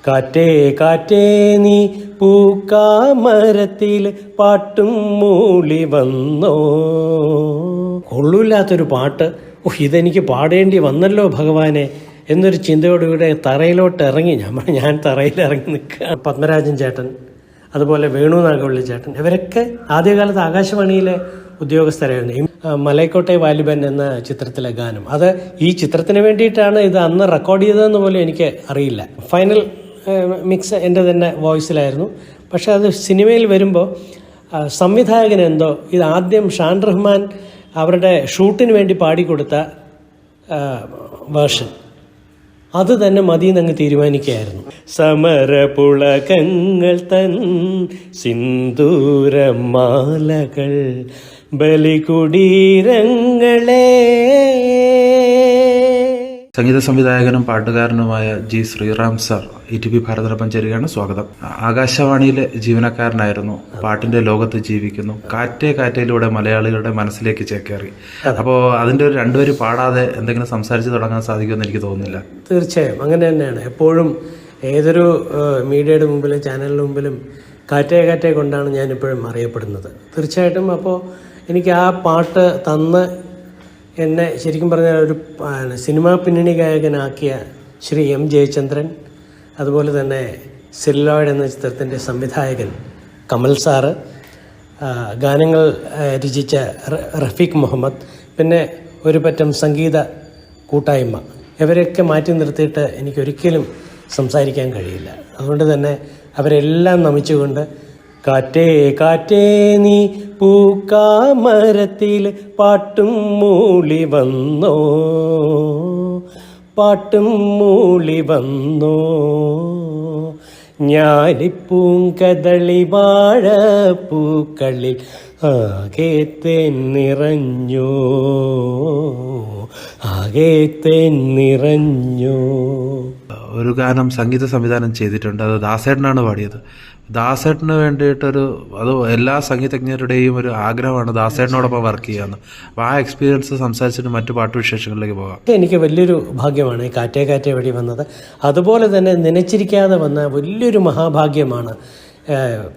കാറ്റേ കാറ്റേ നീ പൂക്കാമരത്തിൽ പാട്ടും മൂളി വന്നോ. കൊള്ളൂല്ലാത്തൊരു പാട്ട്. ഇതെനിക്ക് പാടേണ്ടി വന്നല്ലോ ഭഗവാനെ എന്നൊരു ചിന്തയോടുകൂടെ തറയിലോട്ട് ഇറങ്ങി. ഞാൻ തറയിലിറങ്ങി നിൽക്കുക. പത്മരാജൻ ചേട്ടൻ, അതുപോലെ വേണു നാഗവള്ളി ചേട്ടൻ, ഇവരൊക്കെ ആദ്യകാലത്ത് ആകാശവാണിയിലെ ഉദ്യോഗസ്ഥരായിരുന്നു. മലൈക്കോട്ടെ വാലിബൻ എന്ന ചിത്രത്തിലെ ഗാനം, അത് ഈ ചിത്രത്തിന് വേണ്ടിയിട്ടാണ് ഇത് അന്ന് റെക്കോർഡ് ചെയ്തതെന്ന് പോലും എനിക്ക് അറിയില്ല. ഫൈനൽ മിക്സ് എൻ്റെ തന്നെ വോയിസിലായിരുന്നു. പക്ഷെ അത് സിനിമയിൽ വരുമ്പോൾ സംവിധായകൻ എന്തോ ഇത് ആദ്യം ഷാൻ റഹ്മാൻ അവരുടെ ഷൂട്ടിന് വേണ്ടി പാടിക്കൊടുത്ത വേർഷൻ അത് തന്നെ മതിയെന്നങ്ങ് തീരുമാനിക്കുകയായിരുന്നു. സമരപുളകങ്ങൾ തൻ സിന്ദൂരമാലകൾ ബലികുടീരങ്ങളെ. സംഗീത സംവിധായകനും പാട്ടുകാരനുമായ ജി ശ്രീറാം സാർ ETV ഭാരതരപ്പം ചേരുകയാണ്. സ്വാഗതം. ആകാശവാണിയിലെ ജീവനക്കാരനായിരുന്നു, പാട്ടിന്റെ ലോകത്ത് ജീവിക്കുന്നു. കാറ്റേ കാറ്റയിലൂടെ മലയാളികളുടെ മനസ്സിലേക്ക് ചേക്കേറി. അപ്പോൾ അതിന്റെ ഒരു രണ്ടുപേര് പാടാതെ എന്തെങ്കിലും സംസാരിച്ച് തുടങ്ങാൻ സാധിക്കുമെന്ന് എനിക്ക് തോന്നുന്നില്ല. തീർച്ചയായും അങ്ങനെ തന്നെയാണ്. എപ്പോഴും ഏതൊരു മീഡിയയുടെ മുമ്പിലും ചാനലിന് മുമ്പിലും കാറ്റേ കാറ്റേ കൊണ്ടാണ് ഞാനിപ്പോഴും അറിയപ്പെടുന്നത്. തീർച്ചയായിട്ടും അപ്പോൾ എനിക്ക് ആ പാട്ട് തന്ന് എന്നെ ശരിക്കും പറഞ്ഞാൽ ഒരു സിനിമാ പിന്നണി ഗായകനാക്കിയ ശ്രീ M. ജയചന്ദ്രൻ, അതുപോലെ തന്നെ സെല്ലോയിഡ് എന്ന ചിത്രത്തിൻ്റെ സംവിധായകൻ കമൽ സാറ്, ഗാനങ്ങൾ രചിച്ച റഫീഖ് മുഹമ്മദ്, പിന്നെ ഒരു പറ്റം സംഗീത കൂട്ടായ്മ, ഇവരെയൊക്കെ മാറ്റി നിർത്തിയിട്ട് എനിക്കൊരിക്കലും സംസാരിക്കാൻ കഴിയില്ല. അതുകൊണ്ട് തന്നെ അവരെല്ലാം നമിച്ചുകൊണ്ട് കാറ്റേ കാറ്റേ നീ പൂക്കാമരത്തിൽ പാട്ടും മൂളി വന്നോ, പാട്ടും മൂളി വന്നോ, ഞാലിപ്പൂങ്കദളി വാഴപ്പൂക്കളിൽ ആകെ തേൻ നിറഞ്ഞോ, ആകെ തേൻ നിറഞ്ഞോ. ഒരു ഗാനം സംഗീത സംവിധാനം ചെയ്തിട്ടുണ്ട്, അത് ദാസേട്ടനാണ് പാടിയത്. ദാസേട്ടന് വേണ്ടിയിട്ടൊരു അത് എല്ലാ സംഗീതജ്ഞരുടെയും ഒരു ആഗ്രഹമാണ് ദാസേട്ടനോടൊപ്പം വർക്ക് ചെയ്യാന്ന്. അപ്പോൾ ആ എക്സ്പീരിയൻസ് സംസാരിച്ചിട്ട് മറ്റു പാട്ടുവിശേഷങ്ങളിലേക്ക് പോകാം. എനിക്ക് വലിയൊരു ഭാഗ്യമാണ് ഈ കാറ്റേ കാറ്റേ വഴി വന്നത്. അതുപോലെ തന്നെ നനച്ചിരിക്കാതെ വന്ന വലിയൊരു മഹാഭാഗ്യമാണ്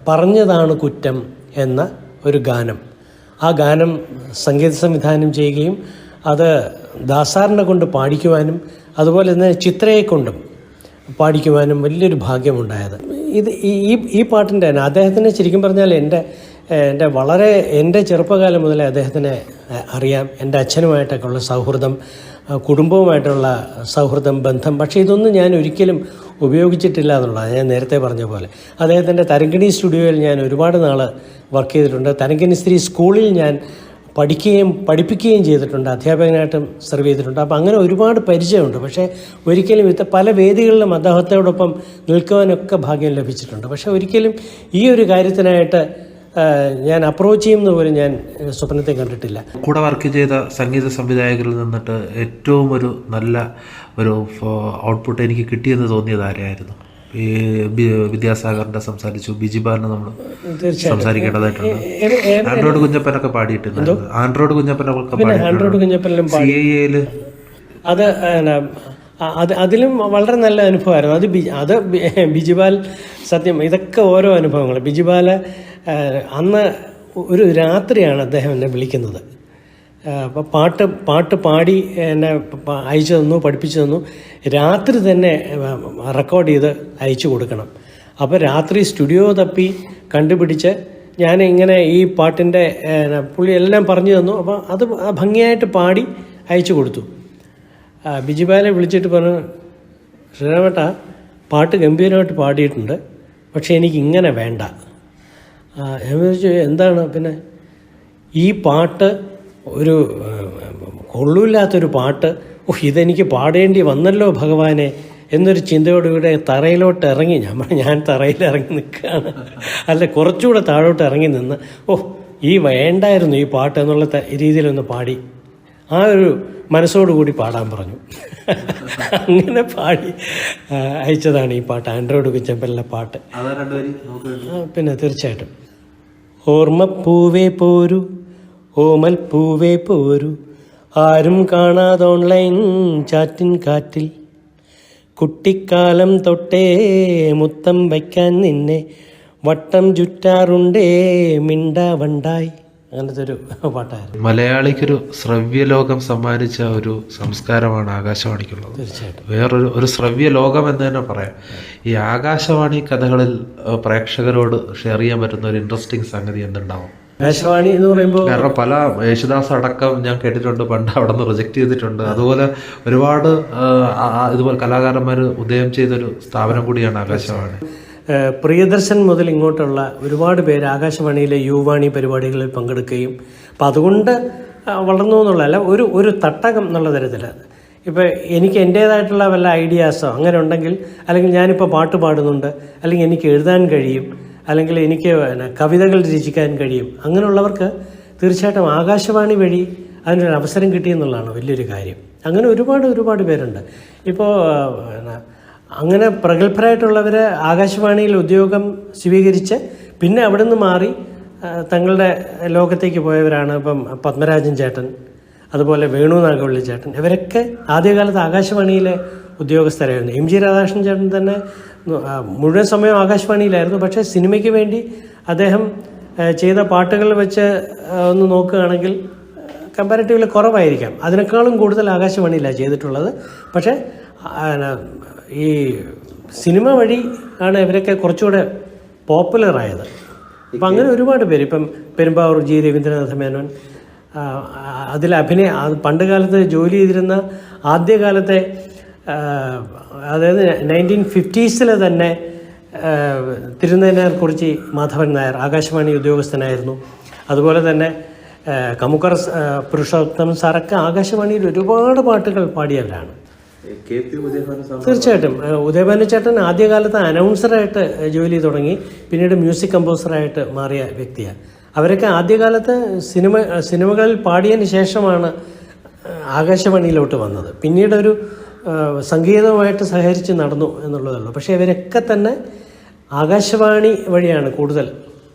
പറഞ്ഞതാണ് കുറ്റം എന്ന ഒരു ഗാനം. ആ ഗാനം സംഗീത സംവിധാനം ചെയ്യുകയും അത് ദാസാറിനെ കൊണ്ട് പാടിക്കുവാനും അതുപോലെ തന്നെ ചിത്രയെ കൊണ്ടും പാടിക്കുവാനും വലിയൊരു ഭാഗ്യമുണ്ടായത്. ഇത് ഈ പാട്ടിൻ്റെ തന്നെ അദ്ദേഹത്തിന് ശരിക്കും പറഞ്ഞാൽ എൻ്റെ ചെറുപ്പകാലം മുതലേ അദ്ദേഹത്തിനെ അറിയാം. എൻ്റെ അച്ഛനുമായിട്ടൊക്കെ ഉള്ള സൗഹൃദം, കുടുംബവുമായിട്ടുള്ള സൗഹൃദം, ബന്ധം. പക്ഷേ ഇതൊന്നും ഞാൻ ഒരിക്കലും ഉപയോഗിച്ചിട്ടില്ല എന്നുള്ളതാണ് ഞാൻ നേരത്തെ പറഞ്ഞ പോലെ. അദ്ദേഹത്തിൻ്റെ തരങ്കിണി സ്റ്റുഡിയോയിൽ ഞാൻ ഒരുപാട് നാൾ വർക്ക് ചെയ്തിട്ടുണ്ട്. തരങ്കിണി സ്ത്രീ സ്കൂളിൽ ഞാൻ പഠിപ്പിക്കുകയും ചെയ്തിട്ടുണ്ട്, അധ്യാപകനായിട്ടും സെർവ് ചെയ്തിട്ടുണ്ട്. അപ്പോൾ അങ്ങനെ ഒരുപാട് പരിചയമുണ്ട്. പക്ഷേ ഒരിക്കലും പല വേദികളിലും അദ്ദേഹത്തോടൊപ്പം നിൽക്കുവാനൊക്കെ ഭാഗ്യം ലഭിച്ചിട്ടുണ്ട്. പക്ഷേ ഒരിക്കലും ഈ ഒരു കാര്യത്തിനായിട്ട് ഞാൻ അപ്രോച്ച് ചെയ്യുന്നത് പോലും ഞാൻ സ്വപ്നത്തെ കണ്ടിട്ടില്ല. കൂടെ വർക്ക് ചെയ്ത സംഗീത സംവിധായകരിൽ നിന്നിട്ട് ഏറ്റവും ഒരു നല്ല ഒരു ഔട്ട്പുട്ട് എനിക്ക് കിട്ടിയെന്ന് തോന്നിയത് ആരെയായിരുന്നു? ഈ വിദ്യാസാഗറിന്റെ സംസാരിച്ചു, ബിജിബാലിനെ നമ്മൾ സംസാരിക്കേണ്ടതായിട്ടുണ്ട്. ആൻഡ്രോയിഡ് കുഞ്ഞപ്പനൊക്കെ പാടിയിട്ടുണ്ട്. ആൻഡ്രോയിഡ് കുഞ്ഞപ്പനൊക്കെ CAA അതിലും വളരെ നല്ല അനുഭവമായിരുന്നു. അത് ബിജിബാൽ സത്യം ഇതൊക്കെ ഓരോ അനുഭവങ്ങൾ. ബിജിബാൽ അന്ന് ഒരു രാത്രിയാണ് അദ്ദേഹം എന്നെ വിളിക്കുന്നത്. അപ്പോൾ പാട്ട് പാടി എന്നെ അയച്ചു തന്നു, പഠിപ്പിച്ചു തന്നു. രാത്രി തന്നെ റെക്കോർഡ് ചെയ്ത് അയച്ചു കൊടുക്കണം. അപ്പോൾ രാത്രി സ്റ്റുഡിയോ തപ്പി കണ്ടുപിടിച്ച് ഞാൻ ഇങ്ങനെ ഈ പാട്ടിൻ്റെ പുള്ളി എല്ലാം പറഞ്ഞു തന്നു. അപ്പോൾ അത് ഭംഗിയായിട്ട് പാടി അയച്ചു കൊടുത്തു. ബിജിബാലെ വിളിച്ചിട്ട് പറഞ്ഞു, ശ്രീരാമേട്ടാ പാട്ട് ഗംഭീരമായിട്ട് പാടിയിട്ടുണ്ട്, പക്ഷേ എനിക്ക് ഇങ്ങനെ വേണ്ട. ഞാൻ വിചാരിച്ചു എന്താണ്? പിന്നെ ഈ പാട്ട് ഒരു കൊള്ളൂല്ലാത്തൊരു പാട്ട്. ഇതെനിക്ക് പാടേണ്ടി വന്നല്ലോ ഭഗവാനെ എന്നൊരു ചിന്തയോടുകൂടെ തറയിലോട്ട് ഇറങ്ങി. ഞാൻ തറയിലിറങ്ങി നിൽക്കുകയാണ്. അല്ല, കുറച്ചുകൂടെ താഴോട്ട് ഇറങ്ങി നിന്ന് ഈ വേണ്ടായിരുന്നു ഈ പാട്ട് എന്നുള്ള രീതിയിലൊന്ന് പാടി ആ ഒരു മനസ്സോടുകൂടി പാടാൻ പറഞ്ഞു. അങ്ങനെ പാടി അയച്ചതാണ് ഈ പാട്ട്, ആൻഡ്രോയിഡ് കുഞ്ഞപ്പനിലെ പാട്ട്. പിന്നെ തീർച്ചയായിട്ടും ഓർമ്മപ്പൂവേ പോരൂ, ഓമൽ പൂവേ പോരൂ, ആരും കാണാതെ ഓൺലൈൻ ചാറ്റിൻ കാറ്റിൽ കുട്ടിക്കാലം തൊട്ടേ മുത്തം വയ്ക്കാൻ നിന്നെ വട്ടം ചുറ്റാറുണ്ടേ മിണ്ടാവണ്ടായി. അങ്ങനത്തെ ഒരു പാട്ടായിരുന്നു. മലയാളിക്കൊരു ശ്രവ്യലോകം സമ്മാനിച്ച ഒരു സംസ്കാരമാണ് ആകാശവാണിക്കുള്ളത്. തീർച്ചയായിട്ടും. വേറൊരു ശ്രവ്യ ലോകം എന്ന് തന്നെ പറയാം. ഈ ആകാശവാണി കഥകളിൽ പ്രേക്ഷകരോട് ഷെയർ ചെയ്യാൻ പറ്റുന്ന ഒരു ഇൻട്രസ്റ്റിംഗ് സംഗതി എന്തുണ്ടാവും? ആകാശവാണി എന്ന് പറയുമ്പോൾ കാരണം പല യേശുദാസ് അടക്കം ഞാൻ കേട്ടിട്ടുണ്ട്, പണ്ട് അവിടെ നിന്ന് റിജക്ട് ചെയ്തിട്ടുണ്ട്. അതുപോലെ ഒരുപാട് ഇതുപോലെ കലാകാരന്മാർ ഉദയം ചെയ്തൊരു സ്ഥാപനം കൂടിയാണ് ആകാശവാണി. പ്രിയദർശൻ മുതൽ ഇങ്ങോട്ടുള്ള ഒരുപാട് പേര് ആകാശവാണിയിലെ യുവാണി പരിപാടികളിൽ പങ്കെടുക്കുകയും അപ്പം അതുകൊണ്ട് വളർന്നു എന്നുള്ളതല്ല, ഒരു തട്ടകം എന്നുള്ള തരത്തിൽ. ഇപ്പോൾ എനിക്ക് എൻ്റേതായിട്ടുള്ള വല്ല ഐഡിയാസോ അങ്ങനെ ഉണ്ടെങ്കിൽ, അല്ലെങ്കിൽ ഞാനിപ്പോൾ പാട്ട് പാടുന്നുണ്ട്, അല്ലെങ്കിൽ എനിക്ക് എഴുതാൻ കഴിയും, അല്ലെങ്കിൽ എനിക്ക് കവിതകൾ രചിക്കാൻ കഴിയും, അങ്ങനെയുള്ളവർക്ക് തീർച്ചയായിട്ടും ആകാശവാണി വഴി അതിനൊരു അവസരം കിട്ടിയെന്നുള്ളതാണ് വലിയൊരു കാര്യം. അങ്ങനെ ഒരുപാട് പേരുണ്ട്. ഇപ്പോൾ അങ്ങനെ പ്രഗത്ഭരായിട്ടുള്ളവർ ആകാശവാണിയിൽ ഉദ്യോഗം സ്വീകരിച്ച് പിന്നെ അവിടെ നിന്ന് മാറി തങ്ങളുടെ ലോകത്തേക്ക് പോയവരാണ്. ഇപ്പം പത്മരാജൻ ചേട്ടൻ, അതുപോലെ വേണു നാഗവള്ളി ചേട്ടൻ, ഇവരൊക്കെ ആദ്യകാലത്ത് ആകാശവാണിയിലെ ഉദ്യോഗസ്ഥരായിരുന്നു. എം ജി രാധാകൃഷ്ണൻ ചേട്ടൻ തന്നെ മുഴുവൻ സമയം ആകാശവാണിയിലായിരുന്നു. പക്ഷേ സിനിമയ്ക്ക് വേണ്ടി അദ്ദേഹം ചെയ്ത പാട്ടുകൾ വെച്ച് ഒന്ന് നോക്കുകയാണെങ്കിൽ കമ്പാരിറ്റീവ്ലി കുറവായിരിക്കാം. അതിനേക്കാളും കൂടുതൽ ആകാശവാണിയിലാണ് ചെയ്തിട്ടുള്ളത്. പക്ഷേ ഈ സിനിമ വഴി ആണ് ഇവരൊക്കെ കുറച്ചുകൂടെ പോപ്പുലറായത്. അപ്പം അങ്ങനെ ഒരുപാട് പേര്, ഇപ്പം പെരുമ്പാവൂർ ജി രവീന്ദ്രനാഥ മേനോൻ, പണ്ട് കാലത്ത് ജോലി ചെയ്തിരുന്ന ആദ്യകാലത്തെ, അതായത് 1950s തന്നെ തിരുനേനാർകുറിച്ചി മാധവൻ നായർ ആകാശവാണി ഉദ്യോഗസ്ഥനായിരുന്നു. അതുപോലെ തന്നെ കമുക്കർ പുരുഷോത്തമൻ സാറൊക്കെ ആകാശവാണിയിൽ ഒരുപാട് പാട്ടുകൾ പാടിയവരാണ്. തീർച്ചയായിട്ടും ഉദയഭാനു ചേട്ടൻ ആദ്യകാലത്ത് അനൗൺസറായിട്ട് ജോലി തുടങ്ങി, പിന്നീട് മ്യൂസിക് കമ്പോസറായിട്ട് മാറിയ വ്യക്തിയാണ്. അവരൊക്കെ ആദ്യകാലത്ത് സിനിമകളിൽ പാടിയതിന് ശേഷമാണ് ആകാശവാണിയിലോട്ട് വന്നത്. പിന്നീടൊരു സംഗീതവുമായിട്ട് സഹകരിച്ച് നടന്നു എന്നുള്ളതുള്ളൂ. പക്ഷേ ഇവരൊക്കെ തന്നെ ആകാശവാണി വഴിയാണ് കൂടുതൽ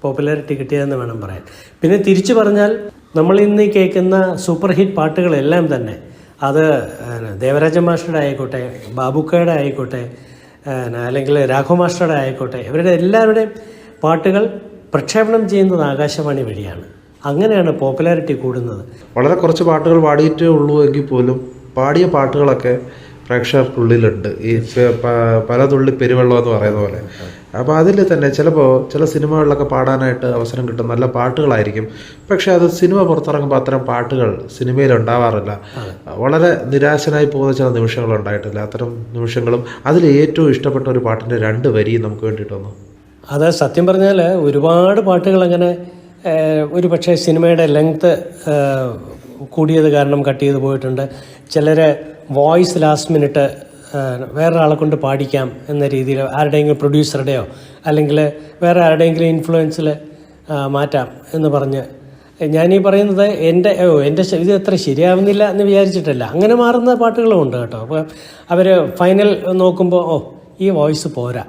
പോപ്പുലാരിറ്റി കിട്ടിയതെന്ന് വേണം പറയാൻ. പിന്നെ തിരിച്ചു പറഞ്ഞാൽ നമ്മൾ ഇന്ന് കേൾക്കുന്ന സൂപ്പർ ഹിറ്റ് പാട്ടുകളെല്ലാം തന്നെ അത് ദേവരാജ മാസ്റ്ററുടെ ആയിക്കോട്ടെ, ബാബുക്കയുടെ ആയിക്കോട്ടെ, അല്ലെങ്കിൽ രാഘവ മാസ്റ്ററുടെ ആയിക്കോട്ടെ, ഇവരുടെ എല്ലാവരുടെയും പാട്ടുകൾ പ്രക്ഷേപണം ചെയ്യുന്നത് ആകാശവാണി വഴിയാണ്. അങ്ങനെയാണ് പോപ്പുലാരിറ്റി കൂടുന്നത്. വളരെ കുറച്ച് പാട്ടുകൾ പാടിയിട്ടേ ഉള്ളൂ എങ്കിൽ പോലും പാടിയ പാട്ടുകളൊക്കെ പ്രേക്ഷകർക്കുള്ളിലുണ്ട്. ഈ പല തുള്ളി പെരുവെള്ളം എന്ന് പറയുന്ന പോലെ. അപ്പോൾ അതിൽ തന്നെ ചിലപ്പോൾ ചില സിനിമകളിലൊക്കെ പാടാനായിട്ട് അവസരം കിട്ടും, നല്ല പാട്ടുകളായിരിക്കും. പക്ഷേ അത് സിനിമ പുറത്തിറങ്ങുമ്പോൾ അത്തരം പാട്ടുകൾ സിനിമയിൽ ഉണ്ടാവാറില്ല. വളരെ നിരാശനായി പോകുന്ന ചില നിമിഷങ്ങളുണ്ടായിട്ടില്ല. അത്തരം നിമിഷങ്ങളും അതിൽ ഏറ്റവും ഇഷ്ടപ്പെട്ട ഒരു പാട്ടിൻ്റെ 2 വരി നമുക്ക് വേണ്ടിയിട്ടൊന്നു. അത് സത്യം പറഞ്ഞാൽ ഒരുപാട് പാട്ടുകൾ അങ്ങനെ ഒരു പക്ഷേ സിനിമയുടെ ലെങ്ത്ത് കൂടിയത് കാരണം കട്ട് ചെയ്ത് പോയിട്ടുണ്ട്. ചിലർ വോയിസ് ലാസ്റ്റ് മിനിറ്റ് വേറൊരാളെ കൊണ്ട് പാടിക്കാം എന്ന രീതിയിൽ ആരുടെയെങ്കിലും പ്രൊഡ്യൂസറുടെയോ അല്ലെങ്കിൽ വേറെ ആരുടെയെങ്കിലും ഇൻഫ്ലുവൻസിൽ മാറ്റാം എന്ന് പറഞ്ഞ്, ഞാനീ പറയുന്നത് എൻ്റെ ഇത് അത്ര ശരിയാവുന്നില്ല എന്ന് വിചാരിച്ചിട്ടല്ല, അങ്ങനെ മാറുന്ന പാട്ടുകളും ഉണ്ട് കേട്ടോ. അപ്പോൾ അവർ ഫൈനൽ നോക്കുമ്പോൾ ഈ വോയിസ് പോരാ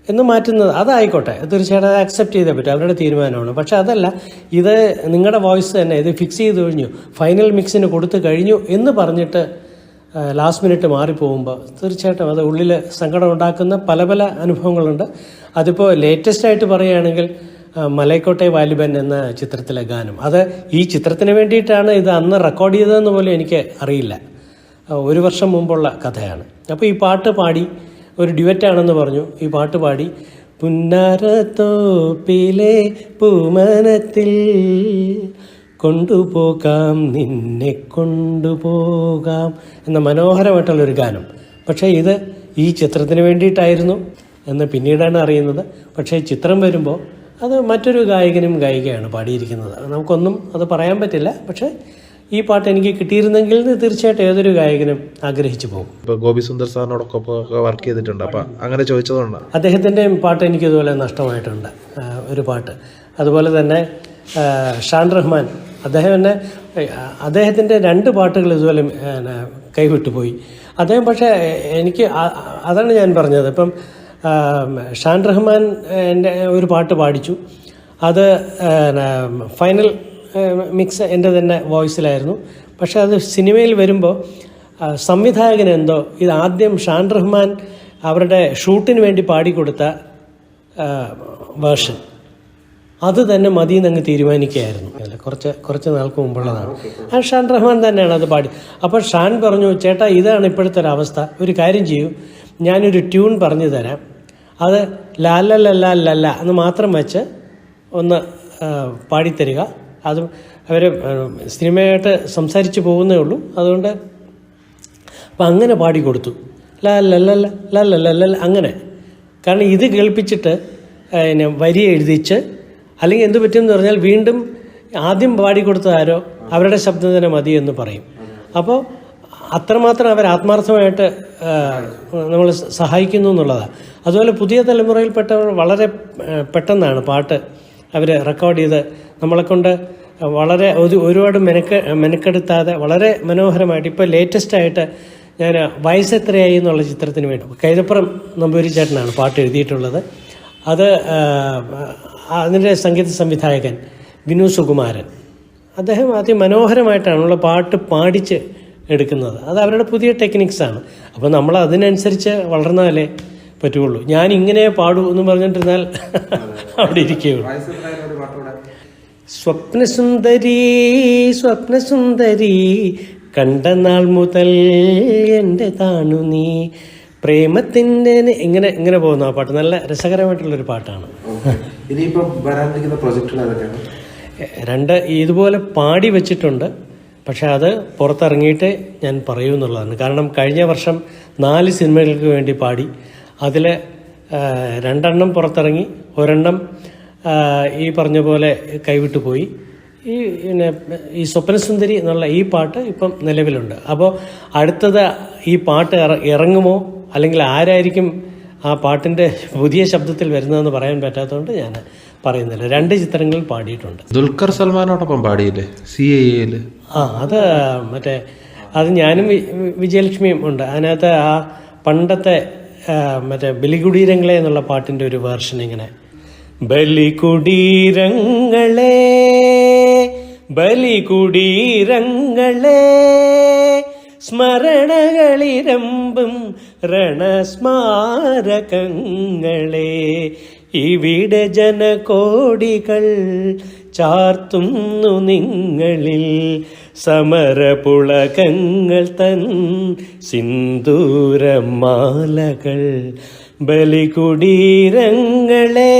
എന്ന് മാറ്റുന്നത്, അതായിക്കോട്ടെ, തീർച്ചയായിട്ടും അത് അക്സെപ്റ്റ് ചെയ്തേ പറ്റും, അവരുടെ തീരുമാനമാണ്. പക്ഷെ അതല്ല, ഇത് നിങ്ങളുടെ വോയിസ് തന്നെ, ഇത് ഫിക്സ് ചെയ്ത് കഴിഞ്ഞു, ഫൈനൽ മിക്സിന് കൊടുത്തു കഴിഞ്ഞു എന്ന് പറഞ്ഞിട്ട് ലാസ്റ്റ് മിനിറ്റ് മാറിപ്പോകുമ്പോൾ തീർച്ചയായിട്ടും അത് ഉള്ളിൽ സങ്കടം ഉണ്ടാക്കുന്ന പല അനുഭവങ്ങളുണ്ട്. അതിപ്പോൾ ലേറ്റസ്റ്റായിട്ട് പറയുകയാണെങ്കിൽ മലൈക്കോട്ടെ വാലിബൻ എന്ന ചിത്രത്തിലെ ഗാനം, അത് ഈ ചിത്രത്തിന് വേണ്ടിയിട്ടാണ് ഇത് അന്ന് റെക്കോർഡ് ചെയ്തതെന്ന് പോലും എനിക്ക് അറിയില്ല. 1 വർഷം മുമ്പുള്ള കഥയാണ്. അപ്പോൾ ഈ പാട്ട് പാടി, ഒരു ഡ്യുവറ്റാണെന്ന് പറഞ്ഞു, ഈ പാട്ട് പാടി പുന്നാരത്തോപ്പിലെ പൂമനത്തിൽ കൊണ്ടുപോകാം നിന്നെ കൊണ്ടുപോകാം എന്ന മനോഹരമായിട്ടുള്ളൊരു ഗാനം. പക്ഷേ ഇത് ഈ ചിത്രത്തിന് വേണ്ടിയിട്ടായിരുന്നു എന്ന് പിന്നീടാണ് അറിയുന്നത്. പക്ഷേ ചിത്രം വരുമ്പോൾ അത് മറ്റൊരു ഗായകനും ഗായികയാണ് പാടിയിരിക്കുന്നത്. നമുക്കൊന്നും അത് പറയാൻ പറ്റില്ല. പക്ഷേ ഈ പാട്ട് എനിക്ക് കിട്ടിയിരുന്നെങ്കിൽ തീർച്ചയായിട്ടും ഏതൊരു ഗായകനും ആഗ്രഹിച്ചു പോകും. ഇപ്പോൾ ഗോപി സുന്ദർ സാറിനോടൊക്കെ വർക്ക് ചെയ്തിട്ടുണ്ട്, അപ്പം അങ്ങനെ ചോദിച്ചതുകൊണ്ട് അദ്ദേഹത്തിൻ്റെ പാട്ട് എനിക്കിതുപോലെ നഷ്ടമായിട്ടുണ്ട് ഒരു പാട്ട്. അതുപോലെ തന്നെ ഷാൻ റഹ്മാൻ, അദ്ദേഹത്തിൻ്റെ 2 പാട്ടുകൾ ഇതുപോലെ കൈവിട്ടുപോയി അദ്ദേഹം. പക്ഷേ എനിക്ക് അതാണ് ഞാൻ പറഞ്ഞത്, ഇപ്പം ഷാൻ റഹ്മാൻ എൻ്റെ ഒരു പാട്ട് പാടിച്ചു, അത് ഫൈനൽ മിക്സ് എൻ്റെ തന്നെ വോയിസിലായിരുന്നു. പക്ഷേ അത് സിനിമയിൽ വരുമ്പോൾ സംവിധായകനെന്തോ ഇത് ആദ്യം ഷാൻ റഹ്മാൻ അവരുടെ ഷൂട്ടിന് വേണ്ടി പാടിക്കൊടുത്ത വേർഷൻ അത് തന്നെ മതിയെന്നങ്ങ് തീരുമാനിക്കുകയായിരുന്നു. അല്ല, കുറച്ച് നാൾക്ക് മുമ്പുള്ളതാണ്. ഷാൻ റഹ്മാൻ തന്നെയാണ് അത് പാടി. അപ്പോൾ ഷാൻ പറഞ്ഞു, ചേട്ടാ ഇതാണ് ഇപ്പോഴത്തെ ഒരു അവസ്ഥ, ഒരു കാര്യം ചെയ്യൂ, ഞാനൊരു ട്യൂൺ പറഞ്ഞു തരാം, അത് ലാലല്ല എന്ന് മാത്രം വെച്ച് ഒന്ന് പാടിത്തരിക. അതും അവർ സിനിമയായിട്ട് സംസാരിച്ച് പോകുന്നേ ഉള്ളൂ, അതുകൊണ്ട് അപ്പം അങ്ങനെ പാടിക്കൊടുത്തു. ലാലല്ല അങ്ങനെ. കാരണം ഇത് കേൾപ്പിച്ചിട്ട് പിന്നെ വരി എഴുതിച്ച്, അല്ലെങ്കിൽ എന്ത് പറ്റുമെന്ന് പറഞ്ഞാൽ വീണ്ടും ആദ്യം പാടിക്കൊടുത്തതാരോ അവരുടെ ശബ്ദം തന്നെ മതി എന്ന് പറയും. അപ്പോൾ അത്രമാത്രം അവർ ആത്മാർത്ഥമായിട്ട് നമ്മൾ സഹായിക്കുന്നു എന്നുള്ളതാണ്. അതുപോലെ പുതിയ തലമുറയിൽപ്പെട്ടവർ വളരെ പെട്ടെന്നാണ് പാട്ട് അവർ റെക്കോർഡ് ചെയ്ത് നമ്മളെക്കൊണ്ട് വളരെ ഒരുപാട് മെനക്കെടുത്താതെ വളരെ മനോഹരമായിട്ട്, ഇപ്പോൾ ലേറ്റസ്റ്റായിട്ട് ഞാൻ വയസ്സെത്രയായി എന്നുള്ള ചിത്രത്തിന് വേണ്ടി കൈതപ്പുറം നമ്പൂരി ചേട്ടനാണ് പാട്ട് എഴുതിയിട്ടുള്ളത്. അത് അതിൻ്റെ സംഗീത സംവിധായകൻ വിനു സുകുമാരൻ, അദ്ദേഹം അതിമനോഹരമായിട്ടാണുള്ള പാട്ട് പാടിച്ച് എടുക്കുന്നത്. അത് അവരുടെ പുതിയ ടെക്നിക്സാണ്. അപ്പോൾ നമ്മൾ അതിനനുസരിച്ച് വളർന്നാലേ പറ്റുള്ളൂ. ഞാൻ ഇങ്ങനെ പാടൂ എന്ന് പറഞ്ഞിട്ടിരുന്നാൽ അവിടെ ഇരിക്കുകയുള്ളൂ. സ്വപ്നസുന്ദരി കണ്ട നാൾ മുതൽ എൻ്റെ താണു നീ പ്രേമത്തിൻ്റെ ഇങ്ങനെ പോകുന്ന ആ പാട്ട് നല്ല രസകരമായിട്ടുള്ളൊരു പാട്ടാണ്. രണ്ട് ഇതുപോലെ പാടി വെച്ചിട്ടുണ്ട്, പക്ഷെ അത് പുറത്തിറങ്ങിയിട്ട് ഞാൻ പറയൂ എന്നുള്ളതാണ്. കാരണം കഴിഞ്ഞ വർഷം 4 സിനിമകൾക്ക് വേണ്ടി പാടി, അതിൽ 2 പുറത്തിറങ്ങി, ഒരെണ്ണം ഈ പറഞ്ഞ പോലെ കൈവിട്ടു പോയി. ഈ സ്വപ്നസുന്ദരി എന്നുള്ള ഈ പാട്ട് ഇപ്പം നിലവിലുണ്ട്. അപ്പോൾ അടുത്തത് ഈ പാട്ട് ഇറങ്ങുമോ അല്ലെങ്കിൽ ആരായിരിക്കും ആ പാട്ടിൻ്റെ പുതിയ ശബ്ദത്തിൽ വരുന്നതെന്ന് പറയാൻ പറ്റാത്തതുകൊണ്ട് ഞാൻ പറയുന്നില്ല. 2 ചിത്രങ്ങളിൽ പാടിയിട്ടുണ്ട്. ദുൽഖർ സൽമാനോടൊപ്പം പാടിയില്ലേ CAA? അത് ഞാനും വിജയലക്ഷ്മിയും ഉണ്ട് അതിനകത്ത്. ആ പണ്ടത്തെ ബലികുടീരങ്ങളെ എന്നുള്ള പാട്ടിൻ്റെ ഒരു വേർഷൻ ഇങ്ങനെ: ബലികുടീരങ്ങളെ സ്മരണകളിരമ്പും രണസ്മാരകങ്ങളെ ഇവിടെ ജനകോടികൾ ചാർത്തുന്നു നിങ്ങളിൽ സമരപുളകങ്ങൾ തൻ സിന്ദൂരമാലകൾ. ബലികുടീരങ്ങളെ